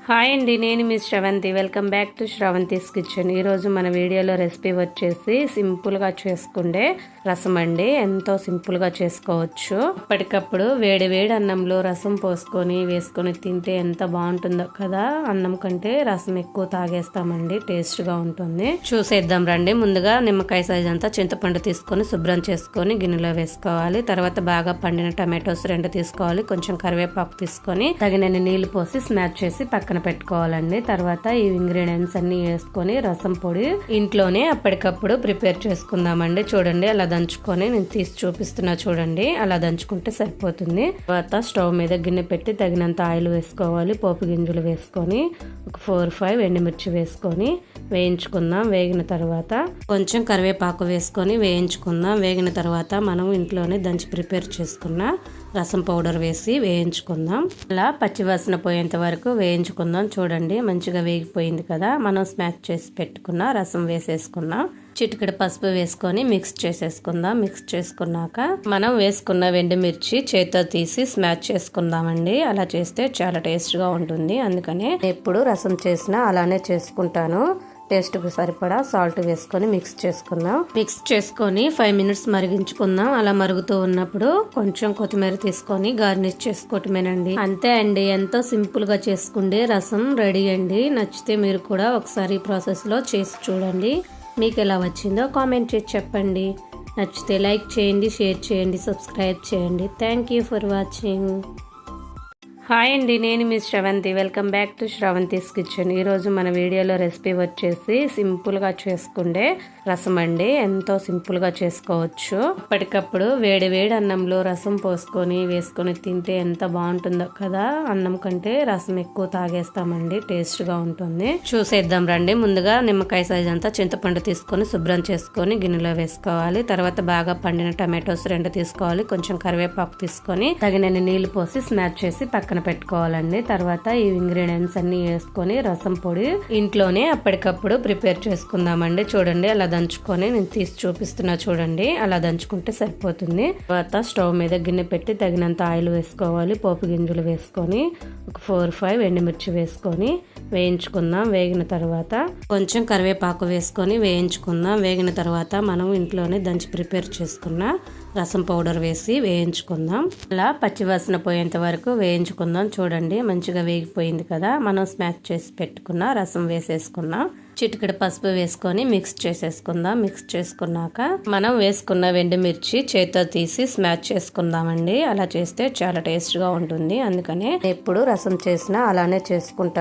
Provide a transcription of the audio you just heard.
Hi అండి, నేను మీ Sravanthi. Welcome back to Sravanthi's kitchen. ఈరోజు మన వీడియోలో రెసిపీ వచ్చేసి సింపుల్గా చేసుకుండే రసం అండి. ఎంతో సింపుల్గా చేసుకోవచ్చు. అప్పటికప్పుడు వేడి వేడి అన్నంలో రసం పోసుకొని వేసుకొని తింటే ఎంత బాగుంటుందో కదా. అన్నం కంటే రసం ఎక్కువ తాగేస్తామండి, టేస్ట్గా ఉంటుంది. చూసేద్దాం రండి. ముందుగా నిమ్మకాయ సైజ్ అంతా చింతపండు తీసుకొని శుభ్రం చేసుకొని గిన్నెలో వేసుకోవాలి. తర్వాత బాగా పండిన టమాటోస్ 2 తీసుకోవాలి. కొంచెం కరివేపాకు తీసుకొని తగినన్ని నీళ్లు పోసి స్మాష్ చేసి పక్కన పెట్టుకోవాలండి. తర్వాత ఈ ఇంగ్రీడియంట్స్ అన్ని వేసుకొని రసం పొడి ఇంట్లోనే అప్పటికప్పుడు ప్రిపేర్ చేసుకుందామండి. చూడండి, అలా దంచుకొని నేను తీసి చూపిస్తున్నా. చూడండి, అలా దంచుకుంటే సరిపోతుంది. తర్వాత స్టవ్ మీద గిన్నె పెట్టి తగినంత ఆయిల్ వేసుకోవాలి. పోపు గింజలు వేసుకొని ఒక 4-5 ఎండుమిర్చి వేసుకొని వేయించుకుందాం. వేగిన తర్వాత కొంచెం కరివేపాకు వేసుకొని వేయించుకుందాం. వేగిన తర్వాత మనం ఇంట్లోనే దంచి ప్రిపేర్ చేసుకున్న రసం పౌడర్ వేసి వేయించుకుందాం. అలా పచ్చివాసన పోయేంత వరకు వేయించుకుందాం. చూడండి, మంచిగా వేగిపోయింది కదా. మనం స్మాష్ చేసి పెట్టుకున్న రసం వేసేసుకున్నాం. చిటికెడు పసుపు వేసుకొని మిక్స్ చేసేసుకుందాం. మిక్స్ చేసుకున్నాక మనం వేసుకున్న ఎండుమిర్చి చేతితో తీసి స్మాష్ చేసుకుందామండి. అలా చేస్తే చాలా టేస్ట్గా ఉంటుంది. అందుకనే ఎప్పుడు రసం చేసినా అలానే చేసుకుంటాను. టేస్ట్కి సరిపడా సాల్ట్ వేసుకొని మిక్స్ చేసుకుందాం. మిక్స్ చేసుకొని 5 మినిట్స్ మరిగించుకుందాం. అలా మరుగుతూ ఉన్నప్పుడు కొంచెం కొత్తిమీర తీసుకొని గార్నిష్ చేసుకోవటమేనండి. అంతే అండి, ఎంతో సింపుల్ గా చేసుకుంటే రసం రెడీ అండి. నచ్చితే మీరు కూడా ఒకసారి ఈ ప్రాసెస్ లో చేసి చూడండి. మీకు ఎలా వచ్చిందో కామెంట్ చేసి చెప్పండి. నచ్చితే లైక్ చేయండి, షేర్ చేయండి, సబ్స్క్రైబ్ చేయండి. Thank you for watching. Hi అండి, నేను మీ Sravanthi. Welcome back to Sravanthi's kitchen. ఈరోజు మన వీడియోలో రెసిపీ వచ్చేసి సింపుల్గా చేసుకుండే రసం అండి. ఎంతో సింపుల్గా చేసుకోవచ్చు. అప్పటికప్పుడు వేడి వేడి అన్నంలో రసం పోసుకొని వేసుకొని తింటే ఎంత బాగుంటుందో కదా. అన్నం కంటే రసం ఎక్కువ తాగేస్తామండి, టేస్ట్గా ఉంటుంది. చూసేద్దాం రండి. ముందుగా నిమ్మకాయ సైజ్ అంతా చింతపండు తీసుకొని శుభ్రం చేసుకొని గిన్నెలో వేసుకోవాలి. తర్వాత బాగా పండిన టమాటోస్ 2 తీసుకోవాలి. కొంచెం కరివేపాకు తీసుకొని తగినన్ని నీళ్లు పోసి స్మాష్ చేసి పక్కన పెట్టుకోవాలండి. తర్వాత ఈ ఇంగ్రీడియంట్స్ అన్ని వేసుకొని రసం పొడి ఇంట్లోనే అప్పటికప్పుడు ప్రిపేర్ చేసుకుందామండి. చూడండి, అలా దంచుకొని నేను తీసి చూపిస్తున్నా. చూడండి, అలా దంచుకుంటే సరిపోతుంది. తర్వాత స్టవ్ మీద గిన్నె పెట్టి తగినంత ఆయిల్ వేసుకోవాలి. పోపు గింజలు వేసుకొని ఒక 4-5 ఎండుమిర్చి వేసుకొని వేయించుకుందాం. వేగిన తర్వాత కొంచెం కరివేపాకు వేసుకొని వేయించుకుందాం. వేగిన తర్వాత మనం ఇంట్లోనే దంచి ప్రిపేర్ చేసుకున్న రసం పౌడర్ వేసి వేయించుకుందాం. అలా పచ్చివాసన పోయేంత వరకు వేయించుకుందాం. చూడండి, మంచిగా వేగిపోయింది కదా. మనం స్మాష్ చేసి పెట్టుకున్న రసం వేసేసుకున్నాం. చిటికెడు పసుపు వేసుకొని మిక్స్ చేసేసుకుందాం. మిక్స్ చేసుకున్నాక మనం వేసుకున్న ఎండుమిర్చి చేతితో తీసి స్మాష్ చేసుకుందామండి. అలా చేస్తే చాలా టేస్ట్గా ఉంటుంది. అందుకనే ఎప్పుడు రసం చేసినా అలానే చేసుకుంటాం.